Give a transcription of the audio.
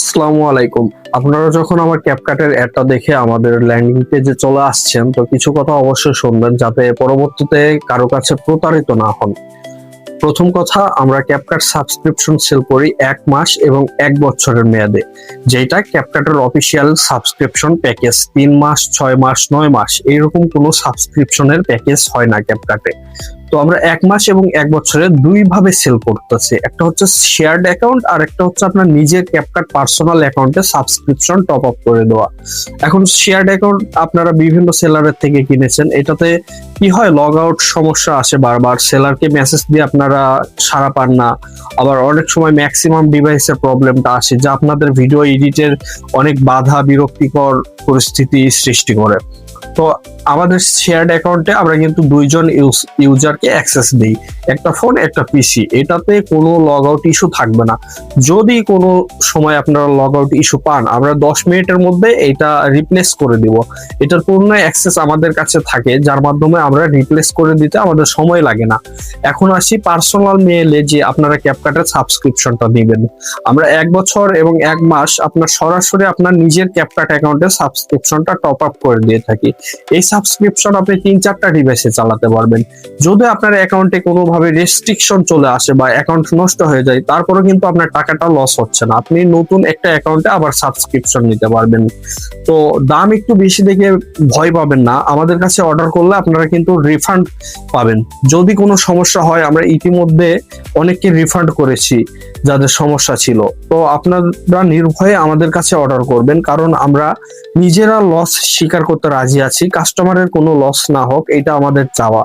আসসালামু আলাইকুম। আপনারা যখন আমার ক্যাপকাটের অ্যাডটা দেখে আমাদের ল্যান্ডিং পেজে চলে আসছেন, তো কিছু কথা অবশ্যই শুনবেন যাতে পরবর্তীতে কারো কাছে প্রতারিত না হন। প্রথম কথা, আমরা ক্যাপকাট সাবস্ক্রিপশন সেল করি ১ মাস এবং ১ বছরের মেয়াদে, যেটা ক্যাপকাটের অফিসিয়াল সাবস্ক্রিপশন প্যাকেজ। ৩ মাস, ৬ মাস, ৯ মাস এইরকম কোনো সাবস্ক্রিপশনের প্যাকেজ হয় না ক্যাপকাটে। তো আমরা ১ মাস এবং ১ বছরে ২ ভাবে সেল করতেছি। একটা হচ্ছে শেয়ার্ড অ্যাকাউন্ট, আর একটা হচ্ছে আপনার নিজের ক্যাপকাট পার্সোনাল অ্যাকাউন্টে সাবস্ক্রিপশন টপ আপ করে দেওয়া। এখন শেয়ার্ড অ্যাকাউন্ট আপনারা বিভিন্ন সেলারের থেকে কিনেছেন, এটাতে কি হয়, লগ আউট সমস্যা আসে বারবার, সেলারকে মেসেজ দিয়ে আপনারা সাড়া পান না। আবার অনেক সময় ম্যাক্সিমাম ডিভাইসের প্রবলেমটা আসে, যা আপনাদের ভিডিও এডিটের অনেক বাধা বিরক্তিকর পরিস্থিতি সৃষ্টি করে। তো আমাদের শেয়ার্ড অ্যাকাউন্টে আমরা কিন্তু দুইজন ইউজারকে অ্যাক্সেস দিই, একটা ফোন একটা পিসি। এটাতে কোনো লগ আউট ইস্যু থাকবে না। যদি কোনো সময় আপনারা লগ আউট ইস্যু পান, আমরা 10 মিনিটের মধ্যে এটা রিপ্লেস করে দিব। এটার পূর্ণ অ্যাক্সেস আমাদের কাছে থাকে, যার মাধ্যমে আমরা রিপ্লেস করে দিতে আমাদের সময় লাগে না। এখন আসি পার্সোনাল মেইলে যে আপনারা ক্যাপকাটের সাবস্ক্রিপশনটা দিবেন। আমরা ১ বছর এবং ১ মাস আপনার সরাসরি আপনার নিজের ক্যাপকাট অ্যাকাউন্টে সাবস্ক্রিপশনটা টপ আপ করে দিয়ে থাকি। এই সাবস্ক্রিপশন আপনি ৩-৪টা ডিভাইসে চালাতে পারবেন। যদি আপনার অ্যাকাউন্টে কোনোভাবে রেস্ট্রিকশন চলে আসে বা অ্যাকাউন্ট নষ্ট হয়ে যায়, তারপরে কিন্তু আপনার টাকাটা লস হচ্ছে না। আপনি নতুন একটা অ্যাকাউন্টে আবার সাবস্ক্রিপশন নিতে পারবেন। তো দাম একটু বেশি দেখে ভয় পাবেন না। আমাদের কাছে অর্ডার করলে আপনারা কিন্তু রিফান্ড পাবেন। যদি কোনো সমস্যা হয়, আমরা ইতিমধ্যে অনেককে রিফান্ড করেছি যাদের সমস্যা ছিল। তো আপনারা নির্ভয়ে আমাদের কাছে অর্ডার করবেন, কারণ আমরা নিজেরা লস স্বীকার করতে রাজি আছি। কাস্টমারের কোনো লস না হোক, এটা আমাদের চাওয়া।